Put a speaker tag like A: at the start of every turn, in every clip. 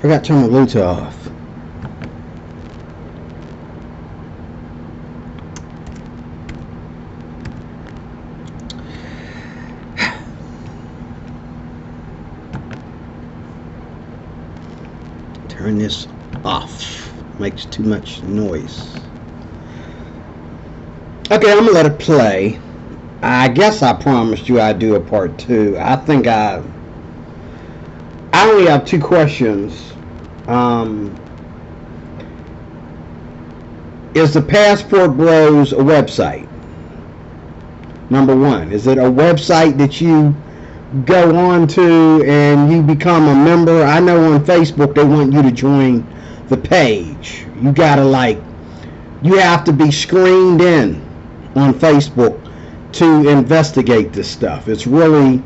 A: forgot to turn my Bluetooth off. Turn this off. Makes too much noise. Okay, I'm gonna let it play. I guess I promised you I'd do a part 2. I think I only have 2 questions. Is the Passport Bros a website? Number 1, is it a website that you go on to and you become a member? I know on Facebook they want you to join the page. You have to be screened in on Facebook to investigate this stuff. It's really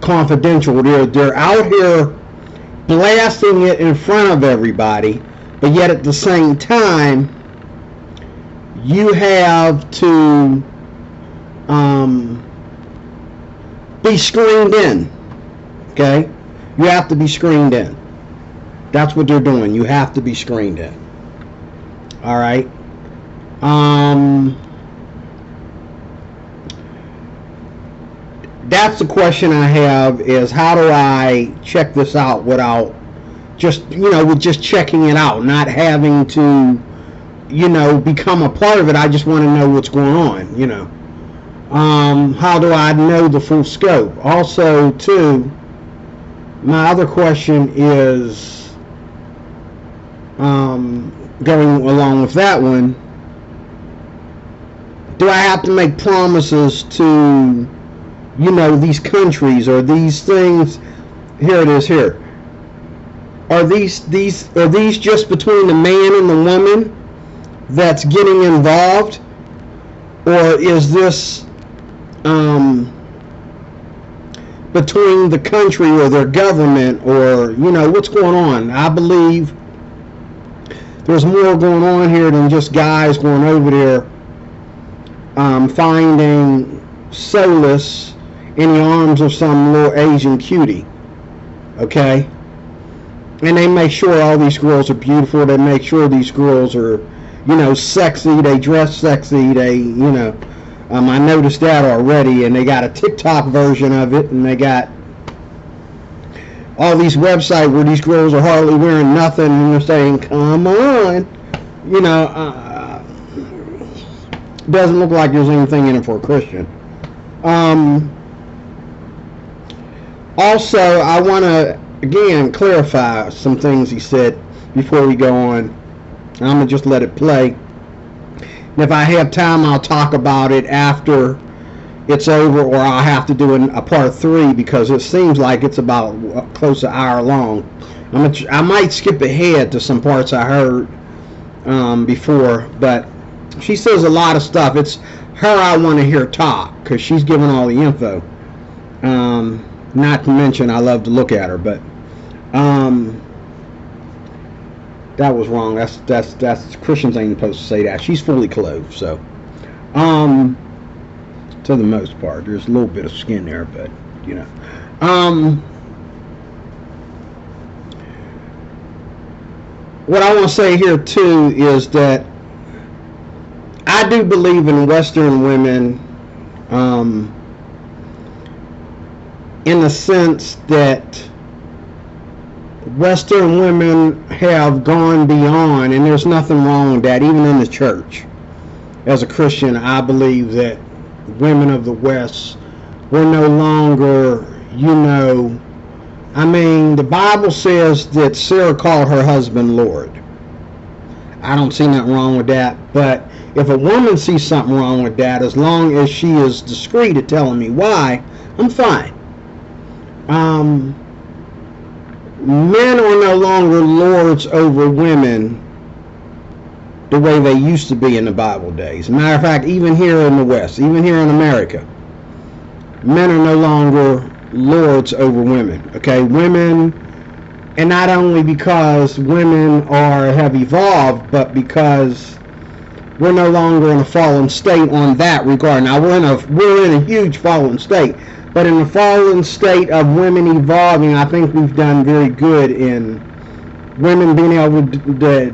A: confidential. They're out here blasting it in front of everybody, but yet at the same time you have to be screened in. Okay? You have to be screened in. That's what they're doing. You have to be screened in. Alright? That's the question I have, is how do I check this out without just, with just checking it out, not having to, become a part of it. I just want to know what's going on, How do I know the full scope? Also, too, my other question is, going along with that one, do I have to make promises to, these countries or these things? Here it is here. Are these just between the man and the woman that's getting involved? Or is this between the country or their government, or what's going on? I believe there's more going on here than just guys going over there finding solace in the arms of some little Asian cutie. Okay? And they make sure all these girls are beautiful. They make sure these girls are, sexy. They dress sexy. They, I noticed that already. And they got a TikTok version of it. And they got all these websites where these girls are hardly wearing nothing. And they're saying, come on. Doesn't look like there's anything in it for a Christian. Also, I want to, again, clarify some things he said before we go on. I'm going to just let it play. And if I have time, I'll talk about it after it's over, or I'll have to do a part 3, because it seems like it's about close to an hour long. I might skip ahead to some parts I heard before, but she says a lot of stuff. It's her I want to hear talk, because she's giving all the info. Not to mention I love to look at her, but that was wrong. That's Christians ain't supposed to say that. She's fully clothed, so to the most part. There's a little bit of skin there, but what I want to say here too is that I do believe in Western women, in the sense that Western women have gone beyond, and there's nothing wrong with that, even in the church. As a Christian, I believe that women of the West were no longer, the Bible says that Sarah called her husband Lord. I don't see nothing wrong with that, but if a woman sees something wrong with that, as long as she is discreet at telling me why, I'm fine. Men are no longer lords over women the way they used to be in the Bible days. As a matter of fact, even here in the West, even here in America, men are no longer lords over women. Okay, women, and not only because women have evolved, but because we're no longer in a fallen state on that regard. Now we're in a huge fallen state, but in the fallen state of women evolving, I think we've done very good in women being able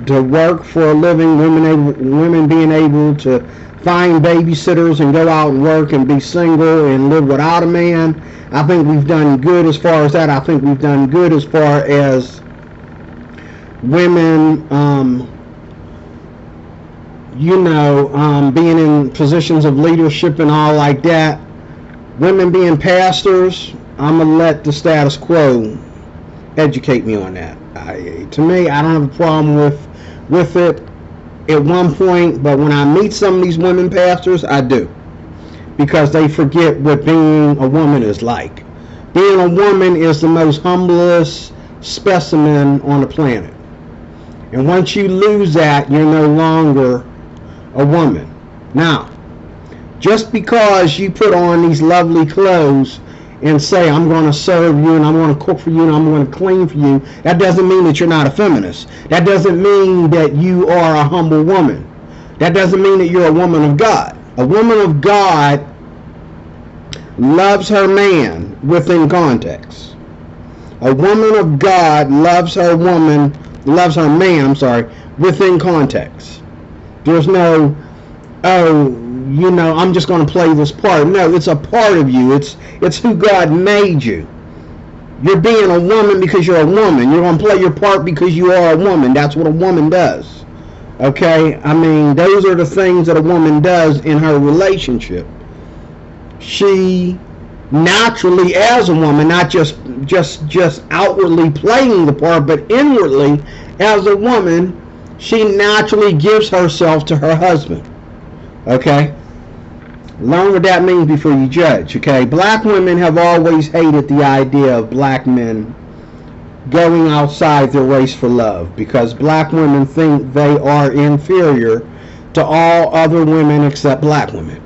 A: to work for a living, women being able to find babysitters and go out and work and be single and live without a man. I think we've done good as far as that. I think we've done good as far as women, being in positions of leadership and all like that. Women being pastors, I'm going to let the status quo educate me on that. To me, I don't have a problem with it at one point, but when I meet some of these women pastors, I do. Because they forget what being a woman is like. Being a woman is the most humblest specimen on the planet. And once you lose that, you're no longer a woman. Now, just because you put on these lovely clothes and say, I'm going to serve you and I'm going to cook for you and I'm going to clean for you, that doesn't mean that you're not a feminist. That doesn't mean that you are a humble woman. That doesn't mean that you're a woman of God. A woman of God loves her man within context. A woman of God loves her man, within context. There's no, I'm just going to play this part. No, it's a part of you. It's who God made you. You're being a woman because you're a woman. You're going to play your part because you are a woman. That's what a woman does. Okay? I mean, those are the things that a woman does in her relationship. She naturally, as a woman, not just outwardly playing the part, but inwardly, as a woman, she naturally gives herself to her husband. Okay? Learn what that means before you judge. Okay? Black women have always hated the idea of black men going outside their race for love, because black women think they are inferior to all other women except black women.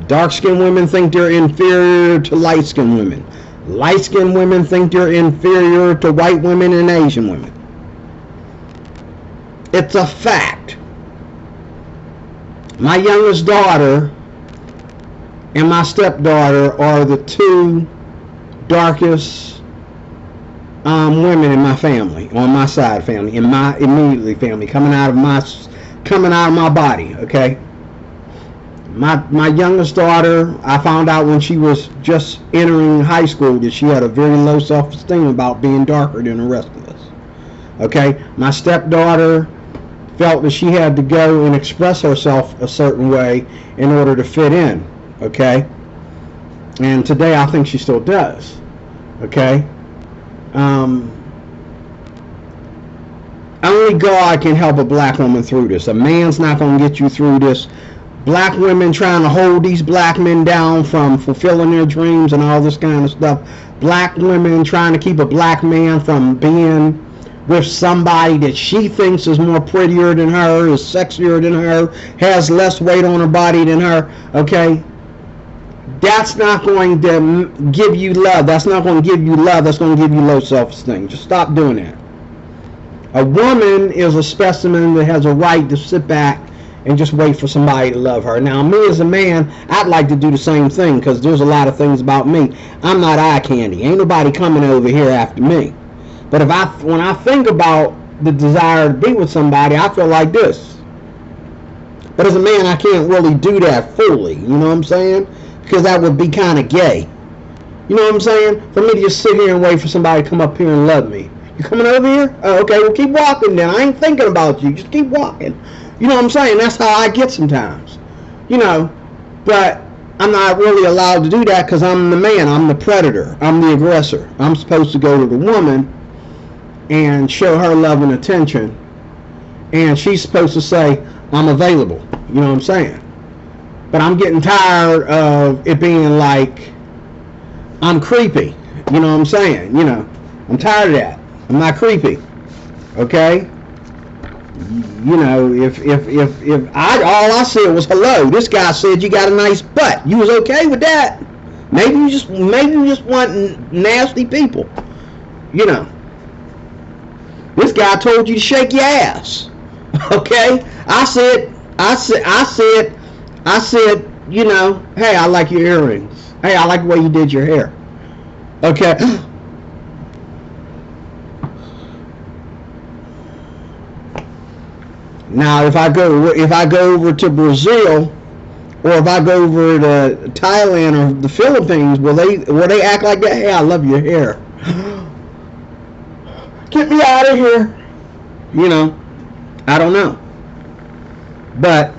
A: Dark-skinned women think they're inferior to light-skinned women. Light-skinned women think they're inferior to white women and Asian women. It's a fact. My youngest daughter and my stepdaughter are the two darkest women in my family, on my side family, in my immediately family, coming out of my body. Okay. My youngest daughter, I found out when she was just entering high school that she had a very low self-esteem about being darker than the rest of us. Okay? My stepdaughter felt that she had to go and express herself a certain way in order to fit in. Okay? And today I think she still does. Okay? Only God can help a black woman through this. A man's not going to get you through this. Black women trying to hold these black men down from fulfilling their dreams and all this kind of stuff. Black women trying to keep a black man from being with somebody that she thinks is more prettier than her, is sexier than her, has less weight on her body than her. Okay? That's not going to give you love. That's not going to give you love. That's going to give you low self-esteem. Just stop doing that. A woman is a specimen that has a right to sit back and just wait for somebody to love her. Now, me as a man, I'd like to do the same thing, because there's a lot of things about me. I'm not eye candy. Ain't nobody coming over here after me. But when I think about the desire to be with somebody, I feel like this. But as a man, I can't really do that fully. You know what I'm saying? Because that would be kind of gay. You know what I'm saying? For me to just sit here and wait for somebody to come up here and love me. You coming over here? Oh, okay, well, keep walking then. I ain't thinking about you. Just keep walking. You know what I'm saying? That's how I get sometimes. You know, but I'm not really allowed to do that because I'm the man. I'm the predator. I'm the aggressor. I'm supposed to go to the woman and show her love and attention. And she's supposed to say, I'm available. You know what I'm saying? But I'm getting tired of it being like I'm creepy. You know what I'm saying? You know, I'm tired of that. I'm not creepy. Okay? You know, if all I said was hello, this guy said you got a nice butt. You was okay with that? Maybe you just want nasty people. You know. This guy told you to shake your ass. Okay? I said, you know, hey, I like your earrings. Hey, I like the way you did your hair. Okay? Now, if I go over to Brazil, or if I go over to Thailand or the Philippines, will they act like that? Hey, I love your hair. Get me out of here. You know, I don't know. But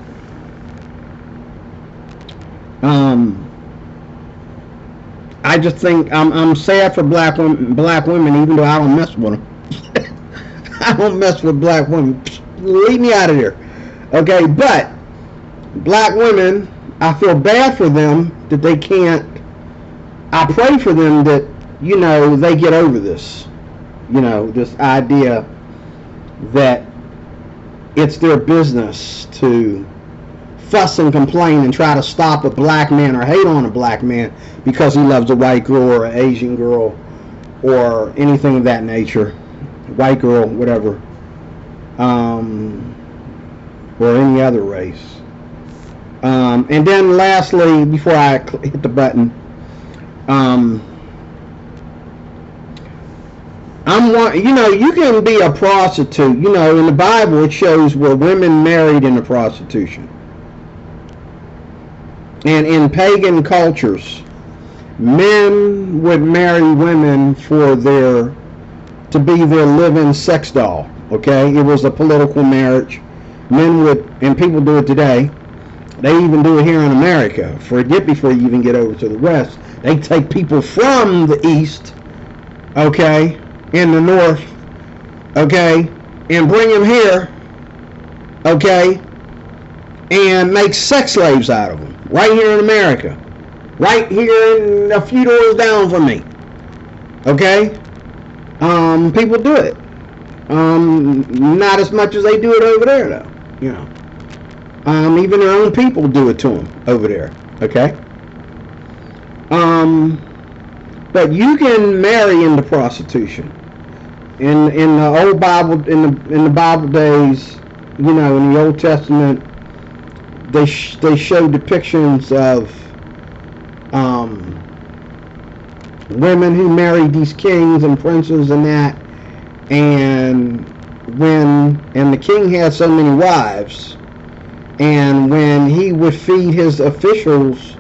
A: I just think I'm sad for black women, even though I don't mess with them. I don't mess with black women. Leave me out of here. Okay, but black women, I feel bad for them that they can't. I pray for them that, you know, they get over this. You know, this idea that it's their business to fuss and complain and try to stop a black man or hate on a black man because he loves a white girl or an Asian girl or anything of that nature. White girl, whatever. Or any other race. And then lastly, before I hit the button, you know, you can be a prostitute. You know, in the Bible it shows where women married into prostitution. And in pagan cultures, men would marry women to be their living sex doll. Okay, it was a political marriage. Men would, and people do it today. They even do it here in America. Before you even get over to the West, they take people from the East, okay, in the North, okay, and bring them here, okay, and make sex slaves out of them, right here in America, right here a few doors down from me, okay. People do it. Not as much as they do it over there, though, you know. Even their own people do it to them over there, okay? But you can marry into prostitution. In the old Bible, in the Bible days, you know, in the Old Testament, they show depictions of women who married these kings and princes and that, and the king had so many wives. And when he would feed his officials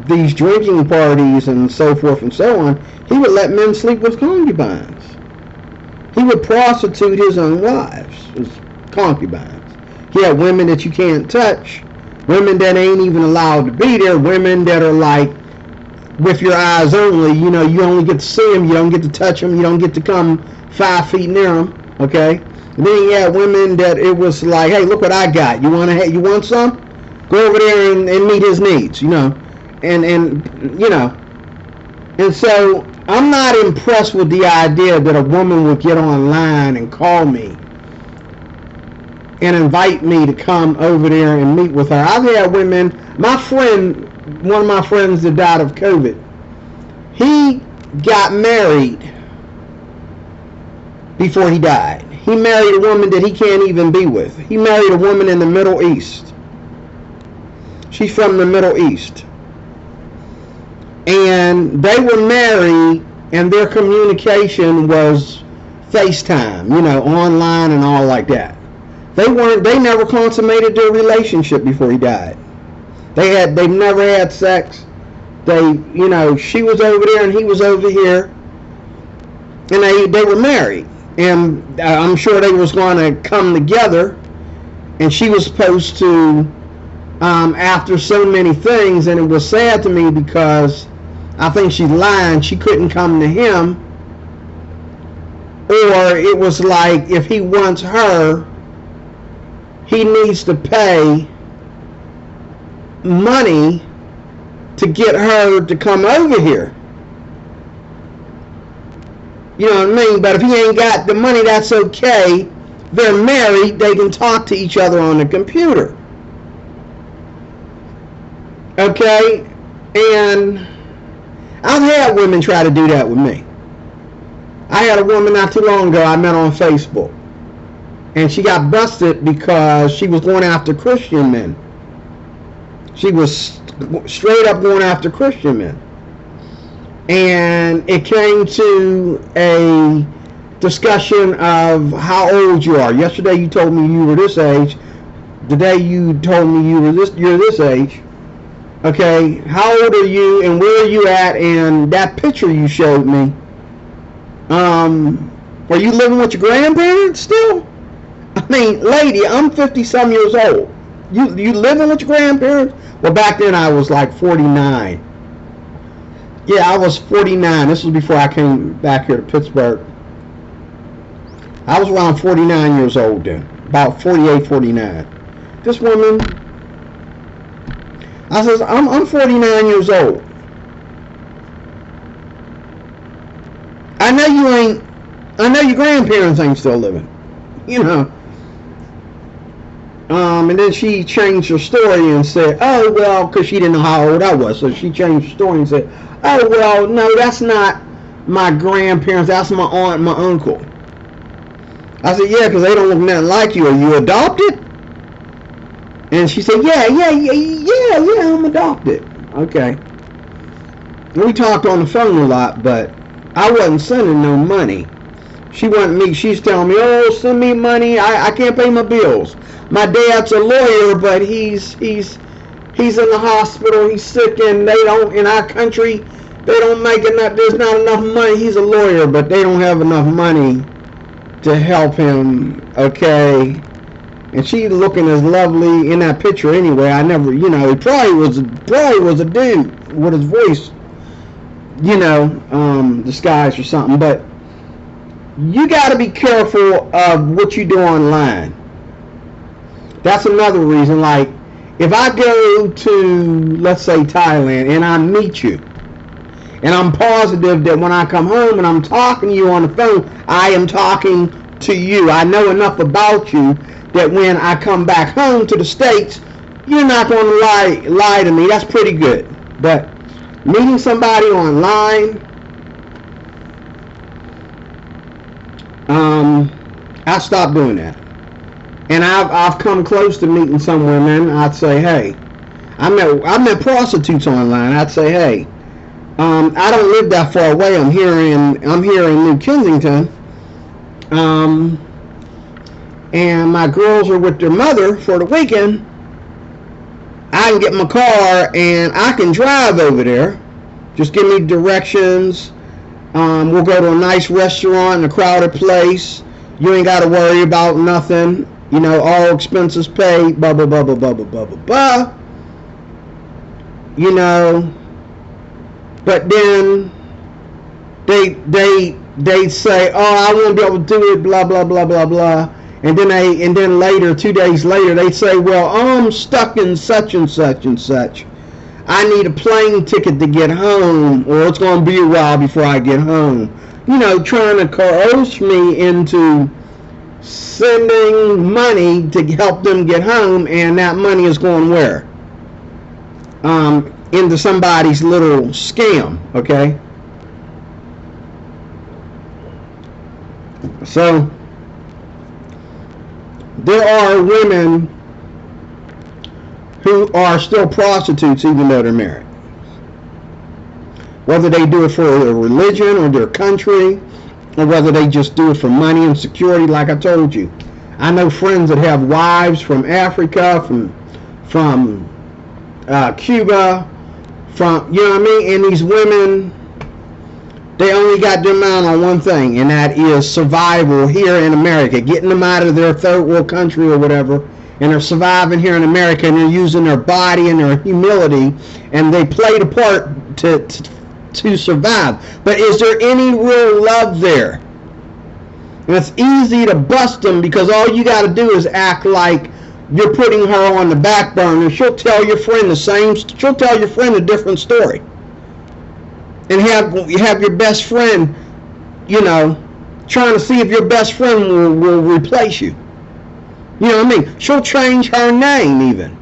A: these drinking parties and so forth and so on, he would let men sleep with concubines. He would prostitute his own wives, his concubines. He had women that you can't touch, women that ain't even allowed to be there, women that are like with your eyes only. You know, you only get to see them, you don't get to touch them, you don't get to come 5 feet near them, okay? And then you had women that it was like, hey, look what I got. You want some? Go over there and meet his needs, you know. And you know. And so I'm not impressed with the idea that a woman would get online and call me and invite me to come over there and meet with her. I've had women, one of my friends that died of COVID, he got married before he died. He married a woman that he can't even be with. He married a woman in the Middle East. She's from the Middle East. And they were married, and their communication was FaceTime, you know, online and all like that. They never consummated their relationship before he died. They never had sex. You know, she was over there and he was over here. And they were married. And I'm sure they was going to come together, and she was supposed to, after so many things, and it was sad to me because I think she's lying, she couldn't come to him, or it was like if he wants her, he needs to pay money to get her to come over here. You know what I mean? But if he ain't got the money, that's okay. They're married. They can talk to each other on the computer. Okay? And I've had women try to do that with me. I had a woman not too long ago I met on Facebook. And she got busted because she was going after Christian men. She was straight up going after Christian men. And it came to discussion of how old you are. Yesterday you told me you were this age. Today you told me you're this age. Okay, how old are you and where are you at? And that picture you showed me, are you living with your grandparents still? I mean, lady, I'm 50-some years old. You living with your grandparents? Well, back then I was like 49. Yeah, I was 49. This was before I came back here to Pittsburgh. I was around 49 years old then, about 48, 49. This woman, I says, I'm 49 years old. I know your grandparents ain't still living, you know. And then she changed her story and said, oh, well, because she didn't know how old I was. So she changed her story and said, oh, well, no, that's not my grandparents. That's my aunt and my uncle. I said, yeah, because they don't look nothing like you. Are you adopted? And she said, yeah, I'm adopted. Okay. We talked on the phone a lot, but I wasn't sending no money. She's telling me, oh, send me money. I can't pay my bills. My dad's a lawyer, but he's in the hospital. He's sick, and in our country, they don't make enough. There's not enough money. He's a lawyer, but they don't have enough money to help him. Okay. And she looking as lovely in that picture anyway. I never, he probably was a dude with his voice, disguised or something. But you got to be careful of what you do online. That's another reason. Like, if I go to, let's say, Thailand, and I meet you, and I'm positive that when I come home and I'm talking to you on the phone, I am talking to you. I know enough about you that when I come back home to the States, you're not going to lie to me. That's pretty good. But meeting somebody online, I stopped doing that. And I've come close to meeting some women. I'd say, hey, I met prostitutes online. I'd say, hey, I don't live that far away. I'm here in New Kensington. And my girls are with their mother for the weekend. I can get my car and I can drive over there. Just give me directions. We'll go to a nice restaurant in a crowded place. You ain't got to worry about nothing. All expenses paid. Blah, blah, blah, blah, blah, blah, blah, blah, blah. But then they say, oh, I won't be able to do it, blah, blah, blah, blah, blah. And then later, 2 days later, they say, well, I'm stuck in such and such and such. I need a plane ticket to get home, or it's going to be a while before I get home. Trying to coerce me into sending money to help them get home, and that money is going where? Into somebody's little scam, okay? So, there are women who are still prostitutes even though they're married. Whether they do it for their religion or their country, or whether they just do it for money and security, like I told you. I know friends that have wives from Africa, from Cuba, and these women, they only got their mind on one thing, and that is survival here in America, getting them out of their third world country or whatever, and they're surviving here in America, and they're using their body and their humility, and they play the part to survive. But is there any real love there? And it's easy to bust them because all you got to do is act like you're putting her on the back burner. She'll tell your friend a different story. And have your best friend, trying to see if your best friend will replace you. You know what I mean? She'll change her name even.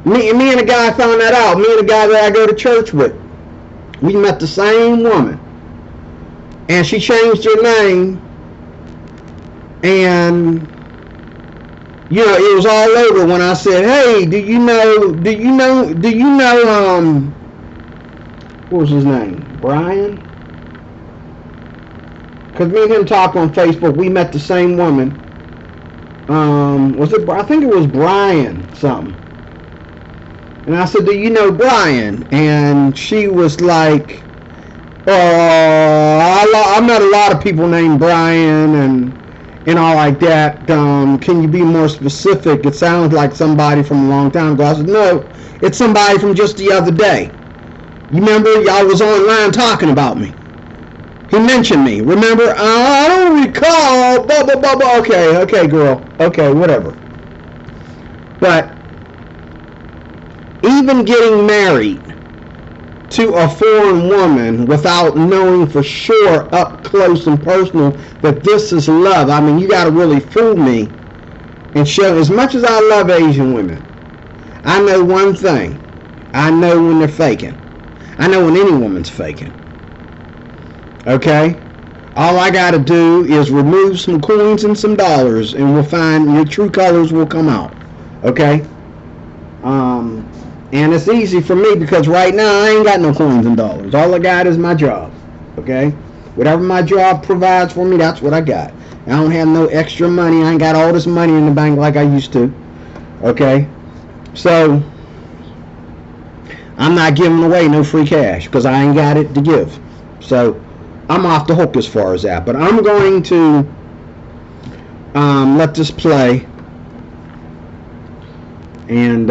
A: Me and a guy found that out. Me and a guy that I go to church with. We met the same woman. And she changed her name. And, it was all over when I said, hey, do you know, what was his name? Brian? because me and him talked on Facebook. We met the same woman. I think it was Brian something. And I said, do you know Brian? And she was like, I met a lot of people named Brian and all like that. Can you be more specific? It sounds like somebody from a long time ago. I said, no, it's somebody from just the other day. You remember y'all was online talking about me. He mentioned me. Remember? I don't recall. Blah, blah, blah, blah. Okay, girl. Okay, whatever. But even getting married to a foreign woman without knowing for sure up close and personal that this is love. I mean, you got to really fool me and show. As much as I love Asian women, I know one thing. I know when they're faking. I know when any woman's faking. Okay? All I got to do is remove some coins and some dollars and we'll find your true colors will come out. Okay? And it's easy for me because right now I ain't got no coins and dollars. All I got is my job. Okay? Whatever my job provides for me, that's what I got. I don't have no extra money. I ain't got all this money in the bank like I used to. Okay? So, I'm not giving away no free cash because I ain't got it to give. So, I'm off the hook as far as that. But I'm going to let this play. And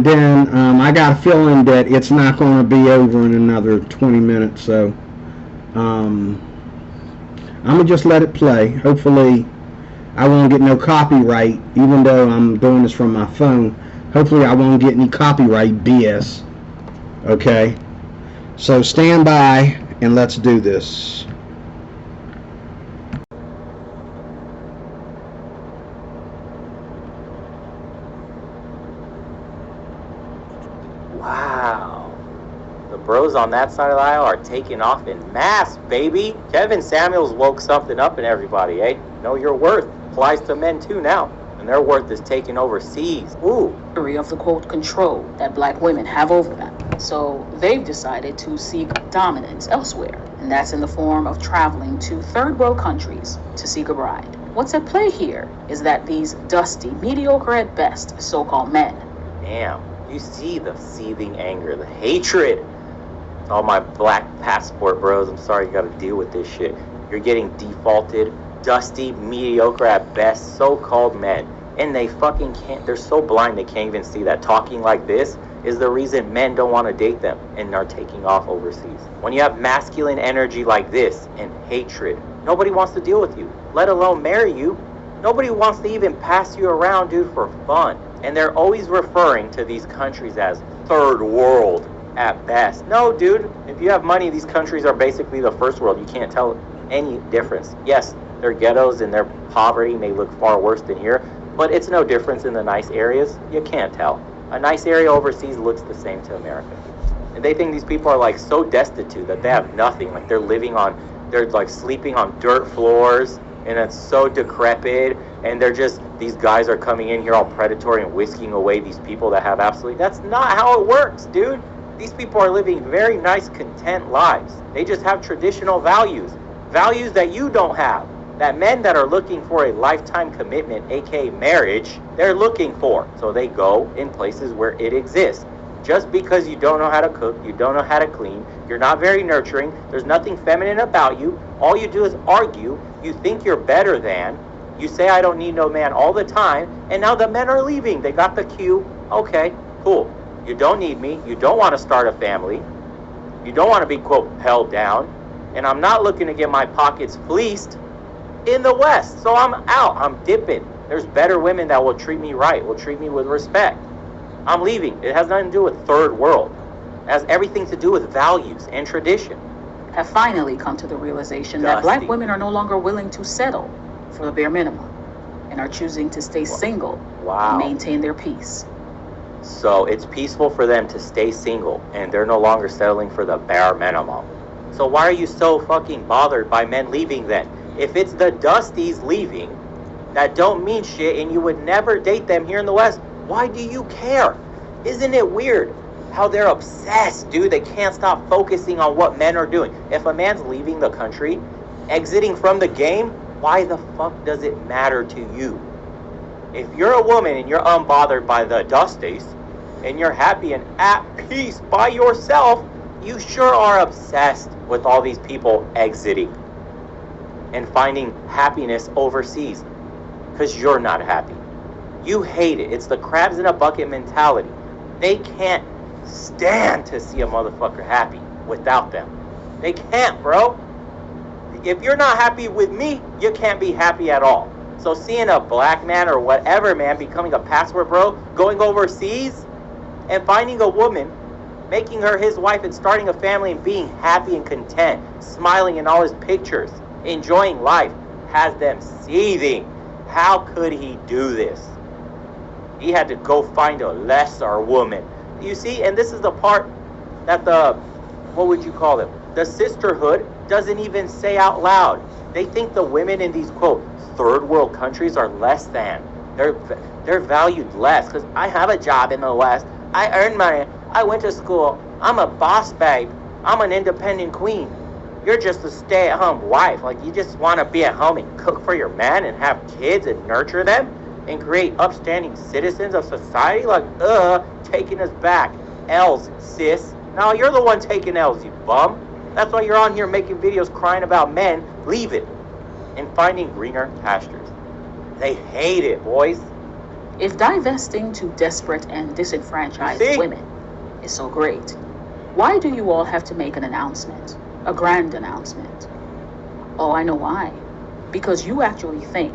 A: then I got a feeling that it's not going to be over in another 20 minutes. So I'm going to just let it play. Hopefully I won't get no copyright, even though I'm doing this from my phone. Hopefully I won't get any copyright BS. Okay? So stand by and let's do this.
B: Wow. The bros on that side of the aisle are taking off in mass, baby. Kevin Samuels woke something up in everybody, eh? Know your worth applies to men too now. And their worth is taking overseas. Ooh.
C: Of the quote control that black women have over them. So they've decided to seek dominance elsewhere. And that's in the form of traveling to third world countries to seek a bride. What's at play here is that these dusty, mediocre at best so-called men.
B: Damn. You see the seething anger, the hatred. All my black passport bros, I'm sorry you gotta deal with this shit. You're getting defaulted, dusty, mediocre at best, so-called men. And they fucking can't, they're so blind they can't even see that talking like this is the reason men don't want to date them and are taking off overseas. When you have masculine energy like this and hatred, nobody wants to deal with you, let alone marry you. Nobody wants to even pass you around, dude, for fun. And they're always referring to these countries as third world at best. No, dude, if you have money, these countries are basically the first world. You can't tell any difference. Yes, their ghettos and their poverty may look far worse than here, but it's no difference in the nice areas. You can't tell. A nice area overseas looks the same to America. And they think these people are like so destitute that they have nothing. Like they're like sleeping on dirt floors, and it's so decrepit, and they're just, these guys are coming in here all predatory and whisking away these people that have absolutely, that's not how it works, dude. These people are living very nice, content lives. They just have traditional values that you don't have, that men that are looking for a lifetime commitment, aka marriage, they're looking for. So they go in places where it exists. Just because you don't know how to cook, you don't know how to clean, you're not very nurturing, there's nothing feminine about you, all you do is argue, you think you're better than, you say I don't need no man all the time, and now the men are leaving. They got the cue. Okay, cool. You don't need me, you don't want to start a family, you don't want to be, quote, held down, and I'm not looking to get my pockets fleeced in the West, so I'm out, I'm dipping. There's better women that will treat me right, will treat me with respect. I'm leaving. It has nothing to do with third world. It has everything to do with values and tradition.
C: Have finally come to the realization that black women are no longer willing to settle for the bare minimum and are choosing to stay single and maintain their peace.
B: So it's peaceful for them to stay single and they're no longer settling for the bare minimum. So why are you so fucking bothered by men leaving then? If it's the dusties leaving that don't mean shit and you would never date them here in the West, why do you care? Isn't it weird? how they're obsessed, dude. They can't stop focusing on what men are doing. If a man's leaving the country, exiting from the game, why the fuck does it matter to you? If you're a woman and you're unbothered by the dusties, and you're happy and at peace by yourself, you sure are obsessed with all these people exiting and finding happiness overseas because you're not happy. You hate it. It's the crabs in a bucket mentality. They can't stand to see a motherfucker happy without them. They can't, bro. If you're not happy with me, you can't be happy at all. So seeing a black man or whatever man becoming a passport bro, going overseas and finding a woman, making her his wife and starting a family and being happy and content, smiling in all his pictures, enjoying life, has them seething. How could he do this? He had to go find a lesser woman. You see, and this is the part that what would you call it? The sisterhood doesn't even say out loud. They think the women in these, quote, third world countries are less than. They're valued less because I have a job in the West. I earn money. I went to school. I'm a boss babe. I'm an independent queen. You're just a stay-at-home wife. Like, you just want to be at home and cook for your man and have kids and nurture them and create upstanding citizens of society? Like, taking us back. L's, sis. No, you're the one taking L's, you bum. That's why you're on here making videos crying about men. Leave it. And finding greener pastures. They hate it, boys.
C: If divesting to desperate and disenfranchised women is so great, why do you all have to make an announcement? A grand announcement? Oh, I know why. Because you actually think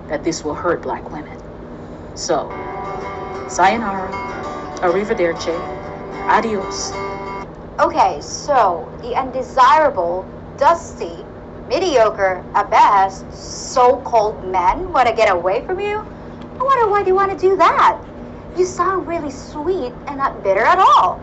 C: that this will hurt black women. So, sayonara, arrivederci, adios.
D: Okay, so the undesirable, dusty, mediocre, at best, so-called men want to get away from you? I wonder why they want to do that. You sound really sweet and not bitter at all.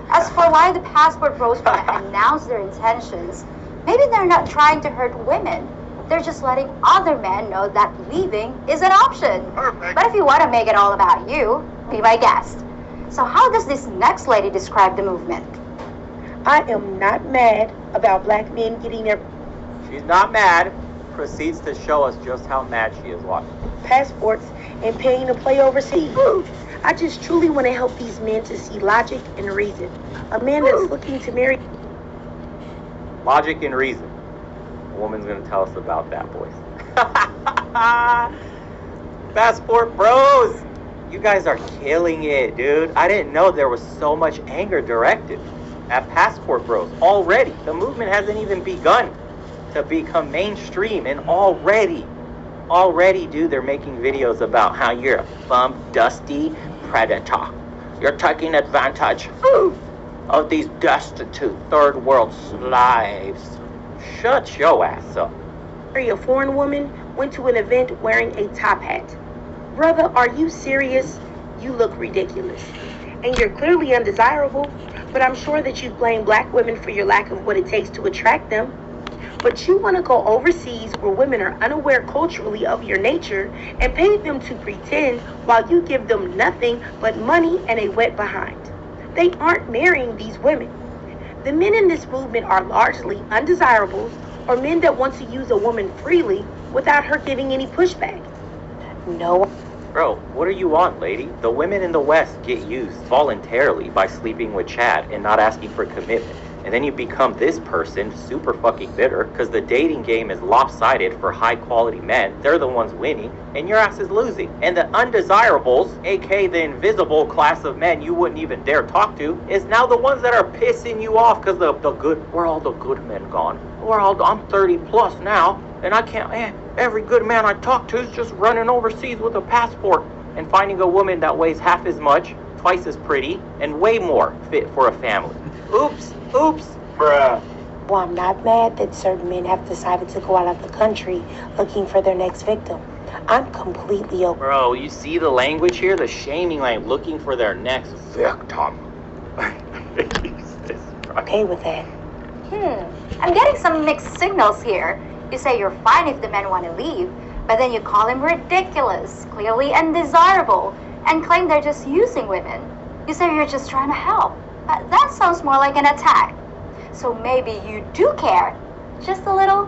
D: As for why the passport bros want to announce their intentions, maybe they're not trying to hurt women. They're just letting other men know that leaving is an option.
E: Perfect.
D: But if you want to make it all about you, be my guest. So how does this next lady describe the movement?
F: I am not mad about black men getting their
B: She's not mad. Proceeds to show us just how mad she is. Watch.
F: passports and paying to play overseas. I just truly want to help these men to see logic and reason. A man that's looking to marry.
B: Logic and reason. A woman's going to tell us about that, boys. Passport bros! You guys are killing it, dude. I didn't know there was so much anger directed at passport bros already. The movement hasn't even begun to become mainstream, and already, dude, they're making videos about how you're a bum, dusty predator. You're taking advantage of these destitute third world slaves. Shut your ass up.
F: A foreign woman went to an event wearing a top hat. Brother, are you serious? You look ridiculous. And you're clearly undesirable, but I'm sure that you blame black women for your lack of what it takes to attract them. But you want to go overseas where women are unaware culturally of your nature and pay them to pretend while you give them nothing but money and a wet behind. They aren't marrying these women. The men in this movement are largely undesirables or men that want to use a woman freely without her giving any pushback. No.
B: Bro, what are you on, lady? The women in the West get used voluntarily by sleeping with Chad and not asking for commitment. And then you become this person, super fucking bitter, because the dating game is lopsided for high quality men. They're the ones winning, and your ass is losing. And the undesirables, aka the invisible class of men you wouldn't even dare talk to, is now the ones that are pissing you off because where all the good men gone? I'm 30 plus now, and I can't, every good man I talk to is just running overseas with a passport and finding a woman that weighs half as much, twice as pretty, and way more fit for a family. Oops, bruh.
F: Well, I'm not mad that certain men have decided to go out of the country looking for their next victim. I'm completely okay.
B: Bro, you see the language here? The shaming language, looking for their next victim.
F: Okay with that.
D: I'm getting some mixed signals here. You say you're fine if the men want to leave, but then you call him ridiculous, clearly undesirable, and claim they're just using women. You say you're just trying to help. That sounds more like an attack. So maybe you do care. Just a little.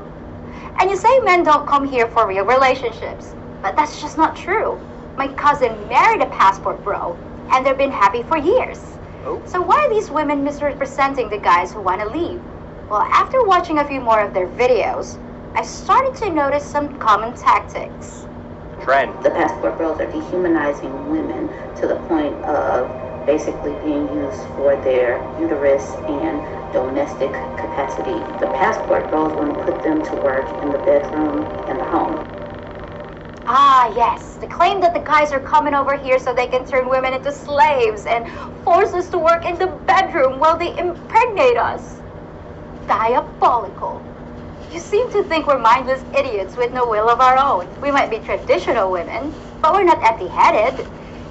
D: And you say men don't come here for real relationships. But that's just not true. My cousin married a passport bro, and they've been happy for years.
B: Oh.
D: So why are these women misrepresenting the guys who want to leave? Well, after watching a few more of their videos, I started to notice some common tactics.
B: Trend.
E: The passport bros are dehumanizing women to the point of basically being used for their uterus and domestic capacity. The passport bros want to put them to work in the bedroom and the home.
D: Ah, yes, the claim that the guys are coming over here so they can turn women into slaves and force us to work in the bedroom while they impregnate us. Diabolical. You seem to think we're mindless idiots with no will of our own. We might be traditional women, but we're not empty-headed.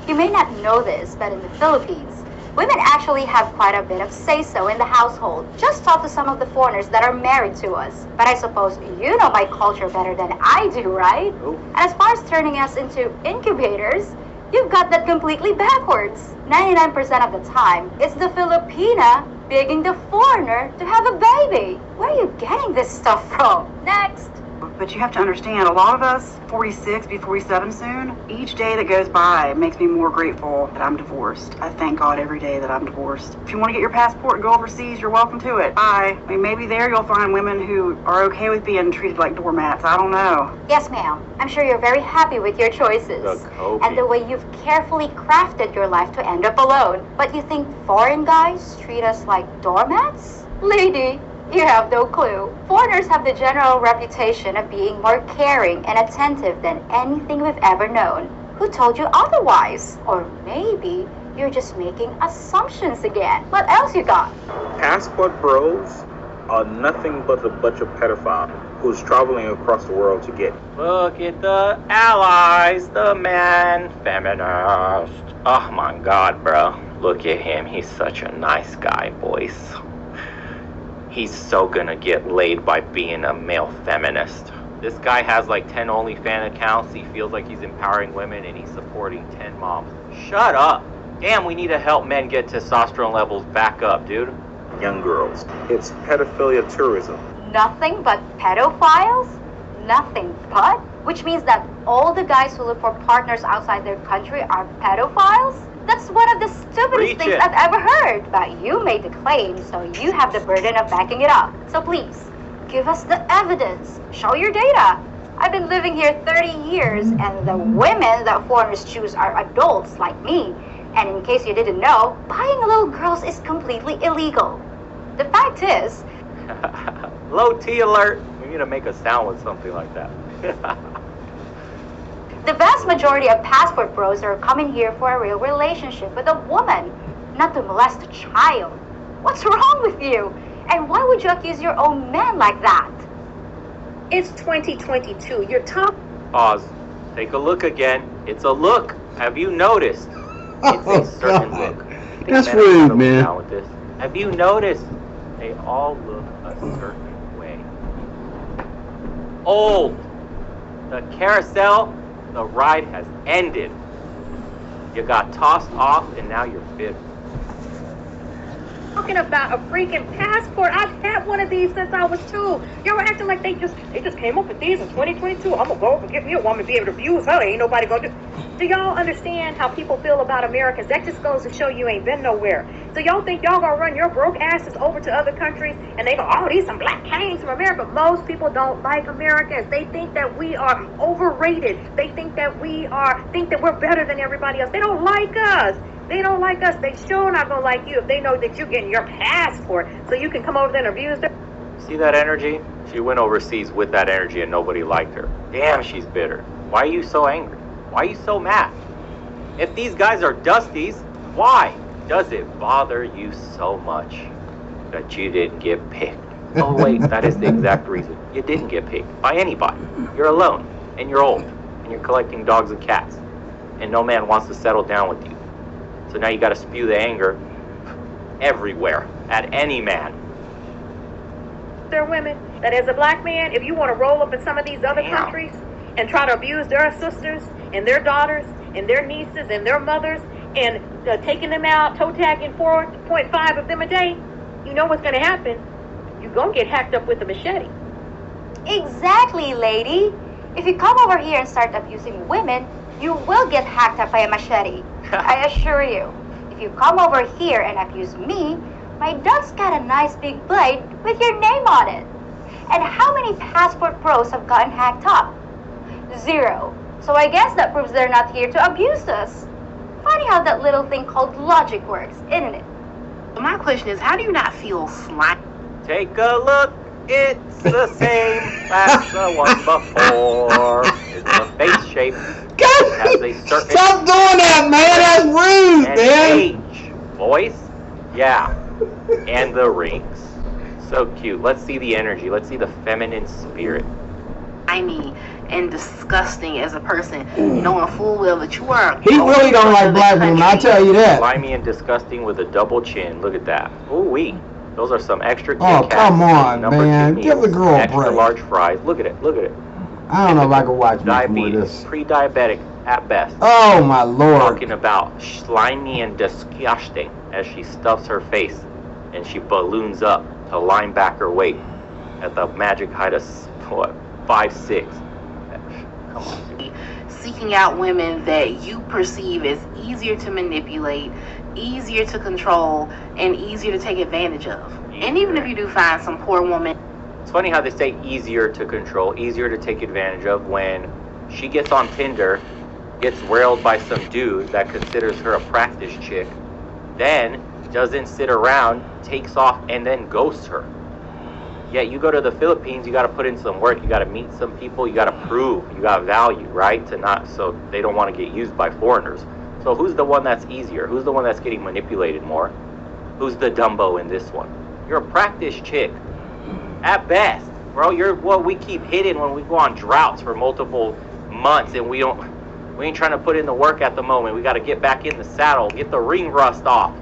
D: You may not know this, but in the Philippines, women actually have quite a bit of say-so in the household. Just talk to some of the foreigners that are married to us. But I suppose you know my culture better than I do, right?
B: Oh.
D: And as far as turning us into incubators, you've got that completely backwards. 99% of the time, it's the Filipina begging the foreigner to have a baby. Where are you getting this stuff from? Next.
G: But you have to understand, a lot of us, 46, be 47 soon, each day that goes by makes me more grateful that I'm divorced. I thank God every day that I'm divorced. If you want to get your passport and go overseas, you're welcome to it. Bye. I mean, maybe there you'll find women who are okay with being treated like doormats. I don't know.
D: Yes, ma'am. I'm sure you're very happy with your choices.
B: The Kobe.
D: And the way you've carefully crafted your life to end up alone. But you think foreign guys treat us like doormats? Lady, you have no clue. Foreigners have the general reputation of being more caring and attentive than anything we've ever known. Who told you otherwise? Or maybe you're just making assumptions again. What else you got?
H: Passport bros are nothing but a bunch of pedophiles who's traveling across the world to get.
B: Look at the allies, the man feminist. Oh my God, bro. Look at him. He's such a nice guy, boys. He's so gonna get laid by being a male feminist. This guy has like 10 OnlyFans accounts. He feels like he's empowering women and he's supporting 10 moms. Shut up. Damn, we need to help men get testosterone levels back up, dude.
H: Young girls. It's pedophilia tourism.
D: Nothing but pedophiles? Nothing but? Which means that all the guys who look for partners outside their country are pedophiles? That's one of the stupidest
B: Preach
D: things
B: it.
D: I've ever heard. But you made the claim, so you have the burden of backing it up. So please, give us the evidence. Show your data. I've been living here 30 years, and the women that foreigners choose are adults like me. And in case you didn't know, buying little girls is completely illegal. The fact is,
B: Low T alert. We need to make a sound with something like that.
D: the vast majority of passport bros are coming here for a real relationship with a woman, not to molest a child. What's wrong with you? And why would you accuse your own men like that?
F: It's 2022. You're talking.
B: Pause. Take a look again. It's a look. Have you noticed? It's a certain
A: God.
B: look. Think
A: That's
B: men are gonna
A: rude,
B: look
A: man.
B: down with this? Have you noticed? They all look a certain way. Old. The carousel, the ride has ended. You got tossed off and now you're bitter.
F: Talking about a freaking passport. I've had one of these since I was 2. Y'all acting like they just came up with these in 2022. I'm gonna go over and get me a woman, be able to abuse her. Ain't nobody gonna do. Do y'all understand how people feel about Americans? That just goes to show you ain't been nowhere. So y'all think y'all gonna run your broke asses over to other countries and they go, oh, these some black kings from America. Most people don't like Americans. They think that we are overrated. They think that we're better than everybody else. They don't like us. They don't like us. They sure not gonna like you if they know that you're getting your passport so you can come over there and abuse them.
B: See that energy? She went overseas with that energy and nobody liked her. Damn, she's bitter. Why are you so angry? Why are you so mad? If these guys are dusties, why does it bother you so much that you didn't get picked? Oh wait, that is the exact reason. You didn't get picked by anybody. You're alone, and you're old, and you're collecting dogs and cats, and no man wants to settle down with you. So now you gotta spew the anger everywhere, at any man.
F: They're women that as a black man, if you want to roll up in some of these other
B: Damn.
F: countries and try to abuse their sisters and their daughters and their nieces and their mothers and taking them out, toe tagging 4.5 of them a day, you know what's going to happen. You're going to get hacked up with a machete.
D: Exactly, lady. If you come over here and start abusing women, you will get hacked up by a machete. I assure you. If you come over here and abuse me, my dog's got a nice big blade with your name on it. And how many passport pros have gotten hacked up? 0. So I guess that proves they're not here to abuse us. Funny how that little thing called logic works, isn't it?
I: My question is, how do you not feel slimy?
B: Take a look. It's the same as the one before. It's a face shape. It has a certain
A: Stop doing that, man. That's rude,
B: and
A: man.
B: age. Voice? Yeah. And the rings. So cute. Let's see the energy. Let's see the feminine spirit.
I: Slimy and disgusting as a person, knowing full well that you are.
A: He really don't like black women, I tell you that.
B: Slimy and disgusting with a double chin. Look at that. Ooh-wee. Those are some extra Kit
A: Oh,
B: Kats.
A: come on,
B: Number
A: man.
B: 2
A: Give the
B: meals,
A: girl a
B: extra
A: break.
B: large fries. Look at it. Look at it.
A: I don't know if I can watch much more of
B: Diabetes.
A: this.
B: Pre-diabetic at best.
A: Oh, my Lord.
B: Talking about slimy and disgusting as she stuffs her face and she balloons up to linebacker weight at the magic height of, what, 5'6". Come on.
I: Seeking out women that you perceive as easier to manipulate, easier to control, and easier to take advantage of. And even if you do find some poor woman.
B: It's funny how they say easier to control, easier to take advantage of when she gets on Tinder, gets railed by some dude that considers her a practice chick, then doesn't sit around, takes off, and then ghosts her. Yet you go to the Philippines, you got to put in some work, you got to meet some people, you got to prove you got value, right? To not, so they don't want to get used by foreigners. So who's the one that's easier? Who's the one that's getting manipulated more? Who's the Dumbo in this one? You're a practice chick. At best, bro, you're what we keep hitting when we go on droughts for multiple months and we ain't trying to put in the work at the moment. We got to get back in the saddle, get the ring rust off.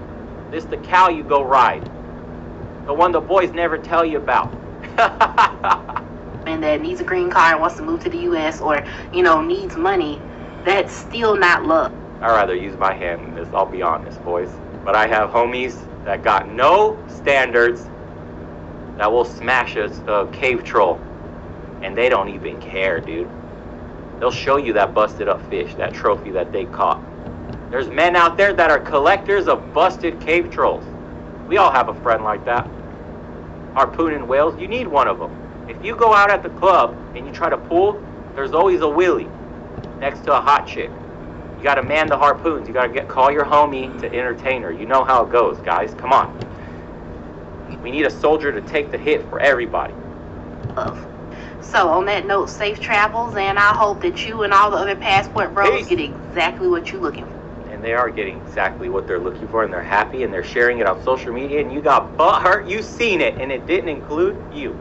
B: This the cow you go ride. The one the boys never tell you about.
I: And that needs a green card and wants to move to the U.S. or, needs money, that's still not love.
B: I'd rather use my hand in this, I'll be honest, boys. But I have homies that got no standards that will smash a cave troll. And they don't even care, dude. They'll show you that busted up fish, that trophy that they caught. There's men out there that are collectors of busted cave trolls. We all have a friend like that. Harpooning whales, you need one of them. If you go out at the club and you try to pull, there's always a willy next to a hot chick. You gotta man the harpoons. You gotta call your homie to entertain her. You know how it goes, guys. Come on. We need a soldier to take the hit for everybody.
I: So on that note, safe travels, and I hope that you and all the other passport bros
B: Peace.
I: get exactly what you're looking for.
B: And they are getting exactly what they're looking for, and they're happy, and they're sharing it on social media, and you got butthurt, you seen it, and it didn't include you.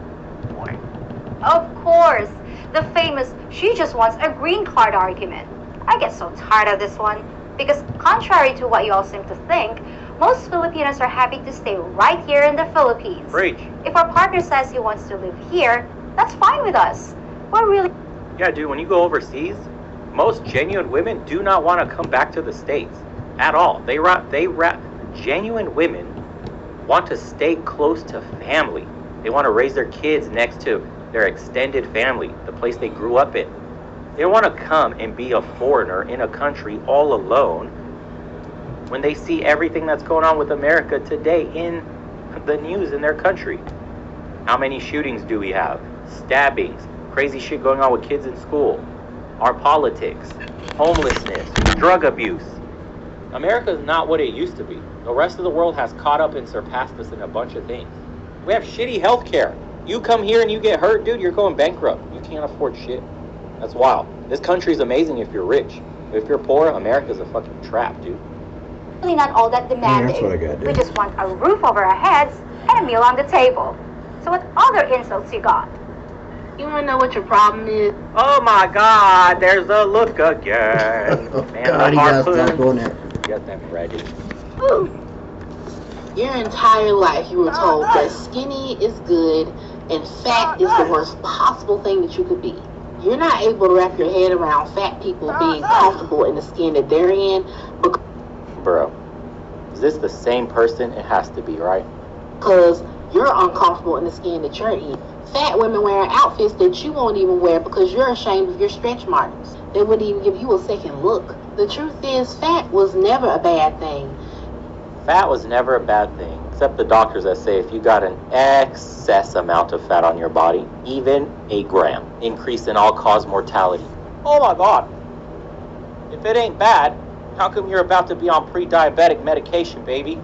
D: Of course. The famous, she just wants a green card argument. I get so tired of this one. Because contrary to what you all seem to think, most Filipinos are happy to stay right here in the Philippines.
B: Preach.
D: If our partner says he wants to live here, that's fine with us. We're really...
B: Yeah, dude, when you go overseas, most genuine women do not want to come back to the States at all. Genuine women want to stay close to family. They want to raise their kids next to their extended family, the place they grew up in. They don't want to come and be a foreigner in a country all alone when they see everything that's going on with America today in the news in their country. How many shootings do we have? Stabbings, crazy shit going on with kids in school, our politics, homelessness, drug abuse. America is not what it used to be. The rest of the world has caught up and surpassed us in a bunch of things. We have shitty healthcare. You come here and you get hurt, dude, you're going bankrupt. You can't afford shit. That's wild. This country's amazing if you're rich. But if you're poor, America's a fucking trap, dude.
D: really not all that demanding.
A: that's what I gotta do.
D: We just want a roof over our heads and a meal on the table. So what other insults you got?
I: You wanna know what your problem is?
B: Oh my God, there's a look again. Man,
A: God,
B: the
A: he gotta stop
B: harpoon.
A: doing that.
B: Get them ready.
I: Your entire life you were told that skinny is good and fat is the worst possible thing that you could be. You're not able to wrap your head around fat people being comfortable in the skin that they're in.
B: bro, is this the same person? It has to be, right?
I: Because you're uncomfortable in the skin that you're in. Fat women wearing outfits that you won't even wear because you're ashamed of your stretch marks. They wouldn't even give you a second look. The truth is, fat was never a bad thing.
B: Fat was never a bad thing, except the doctors that say if you got an excess amount of fat on your body, even a gram, increase in all-cause mortality. Oh my God. If it ain't bad, how come you're about to be on pre-diabetic medication, baby?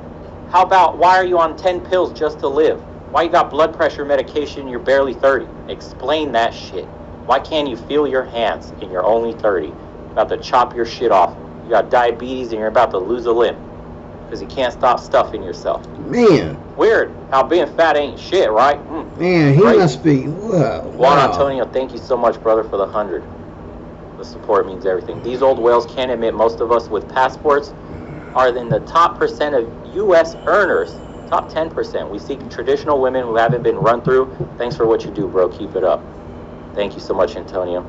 B: How about, why are you on 10 pills just to live? Why you got blood pressure medication and you're barely 30? Explain that shit. Why can't you feel your hands and you're only 30? About to chop your shit off. You got diabetes and you're about to lose a limb. Because you can't stop stuffing yourself.
A: Man.
B: Weird how being fat ain't shit, right?
A: Man, he
B: right?
A: must be, whoa.
B: Juan
A: Wow.
B: Antonio, thank you so much, brother, for the 100. The support means everything. These old whales can't admit most of us with passports are in the top percent of U.S. earners. Top 10%. We seek traditional women who haven't been run through. Thanks for what you do, bro. Keep it up. Thank you so much, Antonio.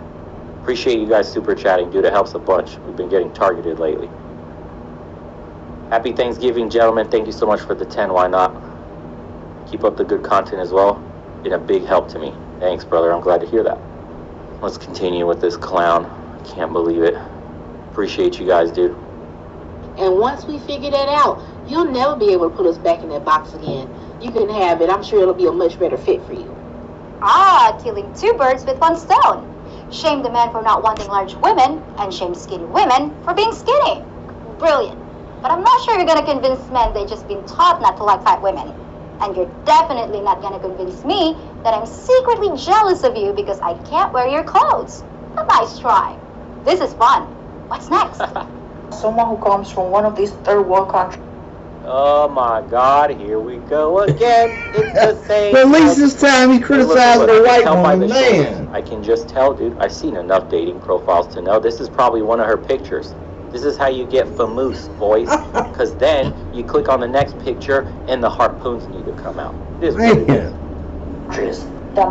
B: Appreciate you guys super chatting, dude. It helps a bunch. We've been getting targeted lately. Happy Thanksgiving, gentlemen. Thank you so much for the 10. Why not? Keep up the good content as well. Been a big help to me. Thanks, brother. I'm glad to hear that. Let's continue with this clown. I can't believe it. Appreciate you guys, dude.
I: And once we figure that out, you'll never be able to put us back in that box again. You can have it. I'm sure it'll be a much better fit for you.
D: Ah, killing two birds with one stone. Shame the men for not wanting large women, and shame skinny women for being skinny. Brilliant. But I'm not sure you're gonna convince men they've just been taught not to like fat women. And you're definitely not gonna convince me that I'm secretly jealous of you because I can't wear your clothes. A nice try. This is fun. What's next?
J: Someone who comes from one of these third world countries.
B: Oh my God, here we go again. It's the same.
A: But at least this time he criticized the white woman. Man.
B: I can just tell, dude. I've seen enough dating profiles to know this is probably one of her pictures. This is how you get famous, boys. Because then you click on the next picture and the harpoons need to come out. It is what it is.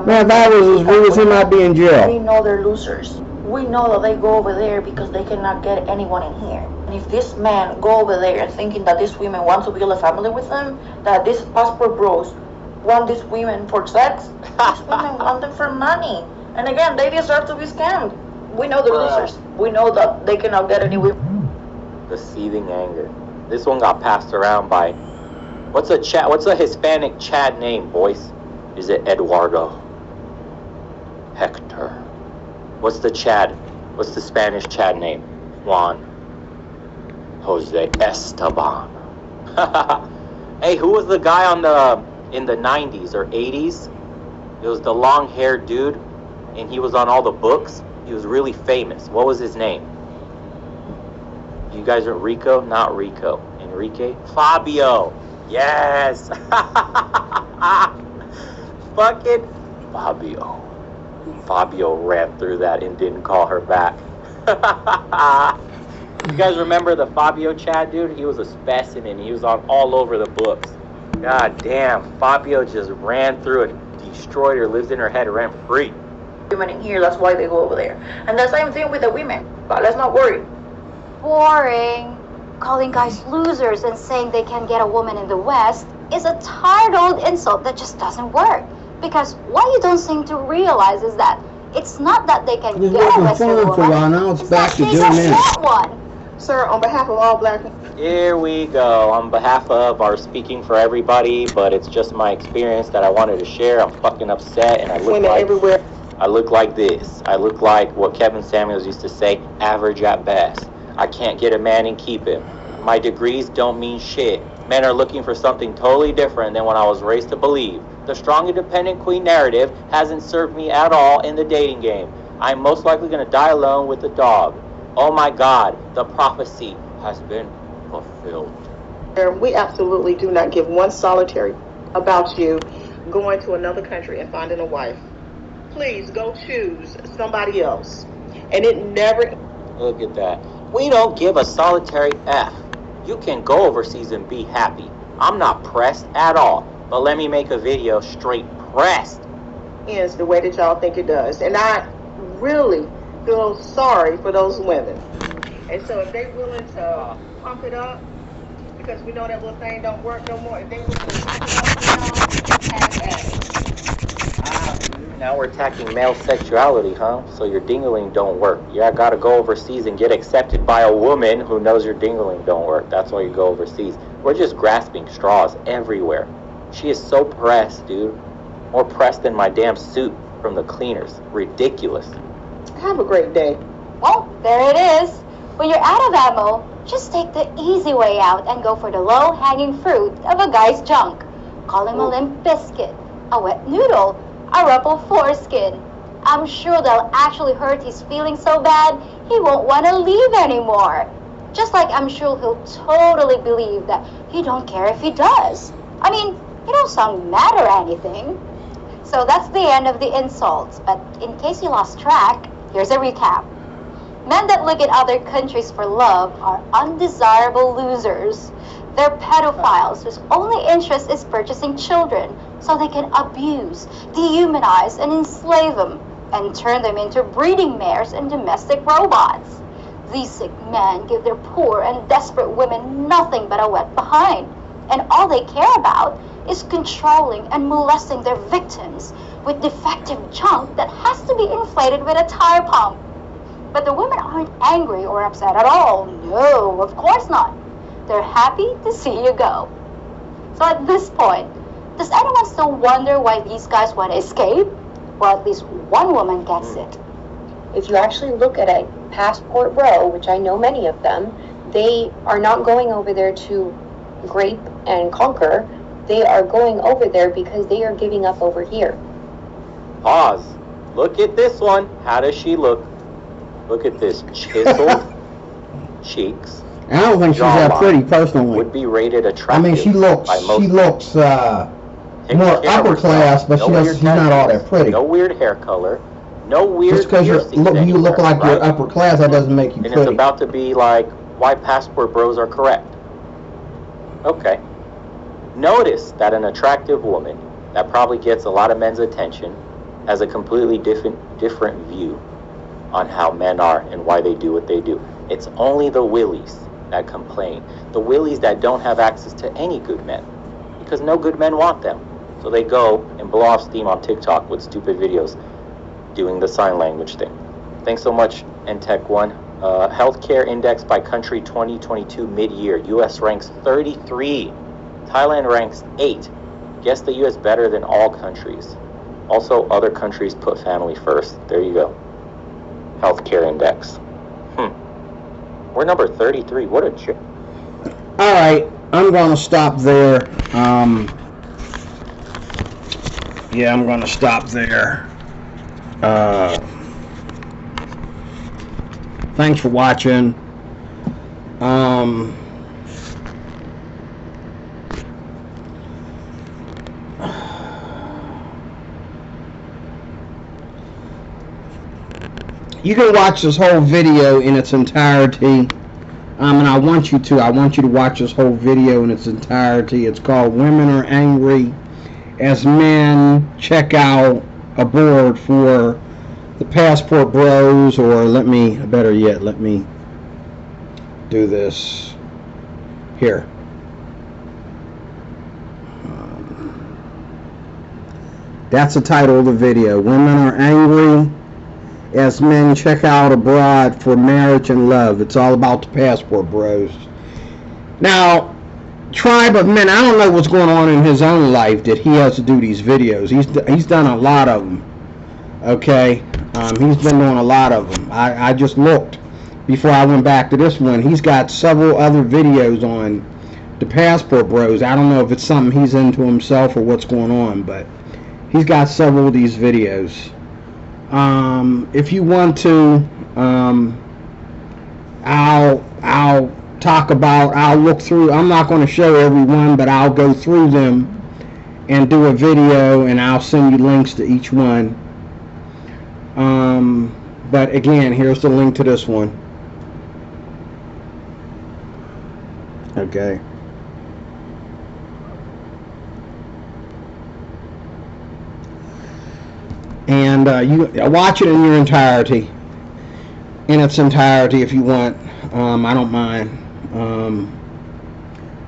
A: Man, if I was as rude as him, I'd be in
J: We
A: jail.
J: know they're losers. We know that they go over there because they cannot get anyone in here. And if this man go over there thinking that these women want to build a family with them, that these passport bros want these women for sex, these women want them for money. And again, they deserve to be scammed. We know they're losers. We know that they cannot get any women.
B: The seething anger. This one got passed around by what's a Hispanic Chad name, boys? Is it Eduardo? Hector. What's the Chad? What's the Spanish Chad name? Juan. Jose Esteban. Hey, who was the guy in the 90s or 80s? It was the long-haired dude, and he was on all the books. He was really famous. What was his name? You guys are Rico? Not Rico. Enrique? Fabio. Yes. Fucking Fabio. Fabio ran through that and didn't call her back. You guys remember the Fabio Chad dude? He was a specimen. He was on all over the books. God damn. Fabio just ran through and destroyed her, lives in her head rent free.
J: Women in here, that's why they go over there. And the same thing with the women. But let's not worry.
D: Boring. Calling guys losers and saying they can get a woman in the West is a tired old insult that just doesn't work. Because what you don't seem to realize is that it's not that they can
A: It was
D: get a
A: working
D: Western
A: fine for a while,
D: woman,
A: now it's back
D: that
A: to
D: they
A: doing
D: don't
A: this.
D: want one.
F: Sir, on behalf of all black men.
B: Here we go. On behalf of our speaking for everybody, but it's just my experience that I wanted to share. I'm fucking upset, and I look
F: Women
B: like
F: everywhere.
B: I look like this. I look like what Kevin Samuels used to say, average at best. I can't get a man and keep him. My degrees don't mean shit. Men are looking for something totally different than what I was raised to believe. The strong independent queen narrative hasn't served me at all in the dating game. I'm most likely going to die alone with a dog. Oh my God, the prophecy has been fulfilled.
F: We absolutely do not give one solitary about you going to another country and finding a wife. Please go choose somebody else. And it never...
B: Look at that. We don't give a solitary F. You can go overseas and be happy. I'm not pressed at all. But let me make a video straight pressed.
F: ends the way that y'all think it does. And I really feel sorry for those women. And so if they're willing to pump it up,
I: because we know that little thing don't work no more. If they were to
B: Now we're attacking male sexuality, huh? So your dingling don't work. Yeah, I gotta go overseas and get accepted by a woman who knows your dingling don't work. That's why you go overseas. We're just grasping straws everywhere. She is so pressed, dude. More pressed than my damn suit from the cleaners. Ridiculous.
I: have a great day.
D: Well, there it is. When you're out of ammo, just take the easy way out and go for the low-hanging fruit of a guy's junk. Call him a limp biscuit, a wet noodle, a ruffled foreskin. I'm sure they'll actually hurt his feelings so bad he won't want to leave anymore. Just like I'm sure he'll totally believe that he don't care if he does. I mean, you don't sound mad or anything. So that's the end of the insults, but in case you lost track, here's a recap. Men that look at other countries for love are undesirable losers. They're pedophiles whose only interest is purchasing children so they can abuse, dehumanize, and enslave them, and turn them into breeding mares and domestic robots. These sick men give their poor and desperate women nothing but a wet behind, and all they care about is controlling and molesting their victims with defective junk that has to be inflated with a tire pump. But the women aren't angry or upset at all. No, of course not. They're happy to see you go. So at this point, does anyone still wonder why these guys want to escape? Well, at least one woman gets it.
K: If you actually look at a passport bro, which I know many of them, they are not going over there to grape and conquer. They are going over there because they are giving up over here.
B: Pause. Look at this one. How does she look? Look at this chiseled cheeks.
A: I don't think she's that pretty personally.
B: Would be rated attractive.
A: I mean, she looks more upper class, but she's not all that pretty.
B: No weird hair color. No weird.
A: Just because you look like you're upper class, that doesn't make you pretty.
B: And it's about to be like why passport bros are correct. Okay. Notice that an attractive woman that probably gets a lot of men's attention has a completely different view on how men are and why they do what they do. It's only the willies that complain. The willies that don't have access to any good men. Because no good men want them. So they go and blow off steam on TikTok with stupid videos doing the sign language thing. Thanks so much, NTech One. Healthcare Index by Country 2022 mid-year. US ranks 33. Thailand ranks 8. Guess the US better than all countries. Also, other countries put family first. There you go. Healthcare Index. We're number 33. What a joke.
A: All right, I'm going to stop there. Yeah, I'm going to stop there. Thanks for watching. You can watch this whole video in its entirety. And I want you to watch this whole video in its entirety. It's called Women Are Angry as Men Check Out Aboard for the Passport Bros, or better yet, let me do this here. That's the title of the video. Women Are Angry as Men Check Out Abroad for Marriage and Love. It's all about the Passport Bros. Now, Tribe of Men, I don't know what's going on in his own life that he has to do these videos. He's done a lot of them. Okay? He's been doing a lot of them. I just looked before I went back to this one. He's got several other videos on the Passport Bros. I don't know if it's something he's into himself or what's going on, but he's got several of these videos. If you want to, I'll look through. I'm not going to show everyone, but I'll go through them and do a video, and I'll send you links to each one. But again, here's the link to this one. Okay. And you watch it in your entirety, in its entirety if you want. I don't mind.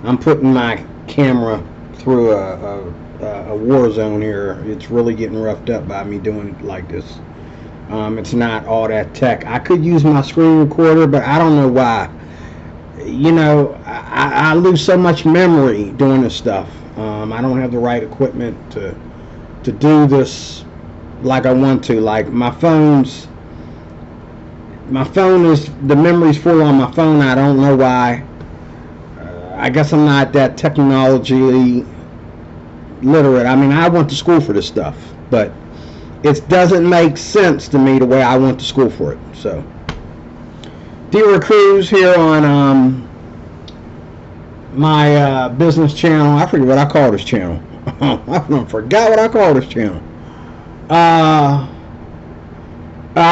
A: I'm putting my camera through a war zone here. It's really getting roughed up by me doing it like this. It's not all that tech. I could use my screen recorder, but I don't know why. You know, I lose so much memory doing this stuff. I don't have the right equipment to do this like I want to. Like my phone is, the memory's full on my phone. I don't know why. I guess I'm not that technologically literate. I mean, I went to school for this stuff, but it doesn't make sense to me the way I went to school for it. So, D-Roy Cruz here on my business channel. I forget what I call this channel. I forgot what I call this channel. I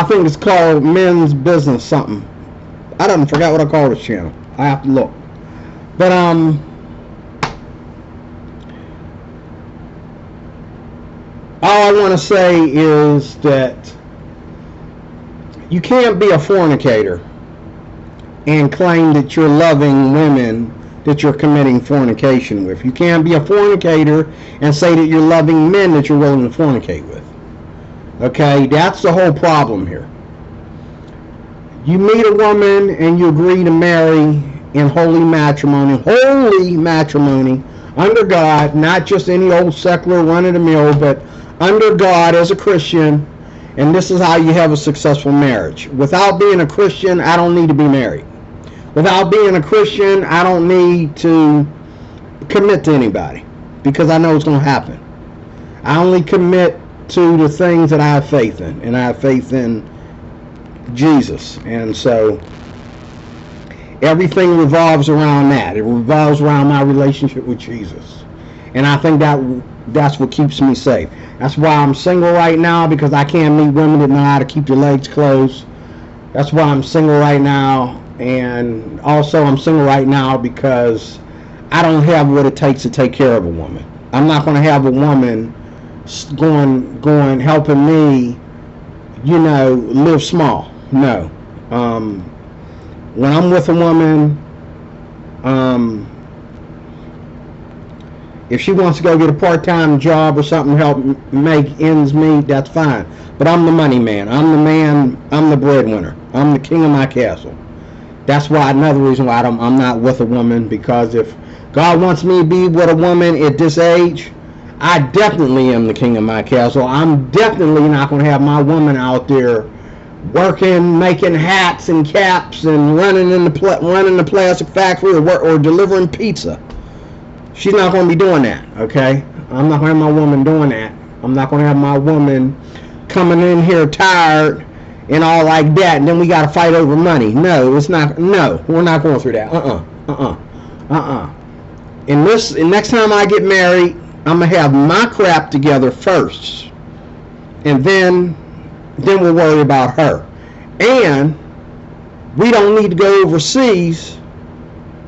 A: think it's called Men's Business something. I don't forgot what I call this channel. I have to look. But all I want to say is that you can't be a fornicator and claim that you're loving women that you're committing fornication with. You can't be a fornicator and say that you're loving men that you're willing to fornicate with. Okay, that's the whole problem here. You meet a woman and you agree to marry in holy matrimony, under God, not just any old secular run-of-the-mill, but under God as a Christian, and this is how you have a successful marriage. Without being a Christian, I don't need to be married. Without being a Christian, I don't need to commit to anybody, because I know it's going to happen. I only commit to the things that I have faith in, and I have faith in Jesus, and so everything revolves around that. It revolves around my relationship with Jesus. And I think that's what keeps me safe. That's why I'm single right now, because I can't meet women that know how to keep their legs closed. That's why I'm single right now. And also I'm single right now because I don't have what it takes to take care of a woman. I'm not going to have a woman going helping me, you know, live small. No. When I'm with a woman, if she wants to go get a part-time job or something to help make ends meet, that's fine. But I'm the money man. I'm the breadwinner. I'm the king of my castle. That's why, another reason why I'm not with a woman, because if God wants me to be with a woman at this age, I definitely am the king of my castle. I'm definitely not going to have my woman out there working, making hats and caps, and running the plastic factory, or delivering pizza. She's not going to be doing that, okay? I'm not going to have my woman doing that. I'm not going to have my woman coming in here tired and all like that, and then we got to fight over money. No, it's not. No, we're not going through that. And next time I get married, I'm going to have my crap together first, and then we'll worry about her. And we don't need to go overseas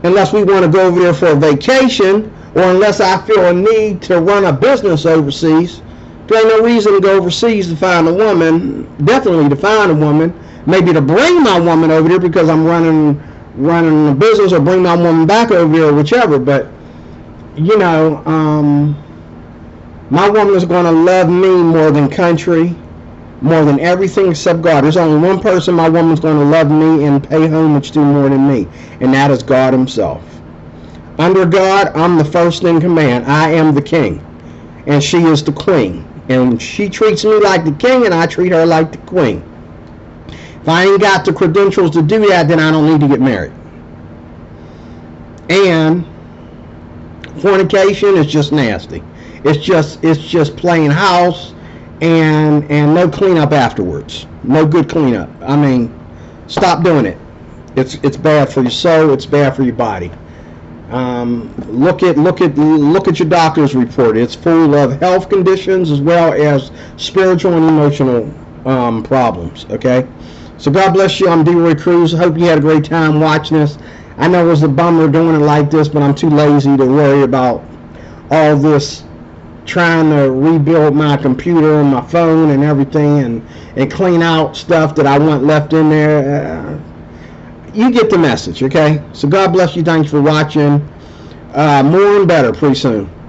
A: unless we want to go over there for a vacation, or unless I feel a need to run a business overseas. There ain't no reason to go overseas to find a woman, definitely to find a woman, maybe to bring my woman over there because I'm running a business, or bring my woman back over here, or whichever. But, you know, my woman is going to love me more than country, more than everything except God. There's only one person my woman's going to love me and pay homage to more than me, and that is God himself. Under God, I'm the first in command. I am the king, and she is the queen. And she treats me like the king, and I treat her like the queen. If I ain't got the credentials to do that, then I don't need to get married. And fornication is just nasty. It's just playing house, and no cleanup afterwards. No good cleanup. I mean, stop doing it. It's bad for your soul. It's bad for your body. Look at your doctor's report. It's full of health conditions as well as spiritual and emotional problems. Okay, so God bless you. I'm D-Roy Cruz. I hope you had a great time watching this. I know it was a bummer doing it like this, but I'm too lazy to worry about all this, trying to rebuild my computer and my phone and everything, and clean out stuff that I want left in there. You get the message, okay? So God bless you. Thanks for watching. More and better pretty soon.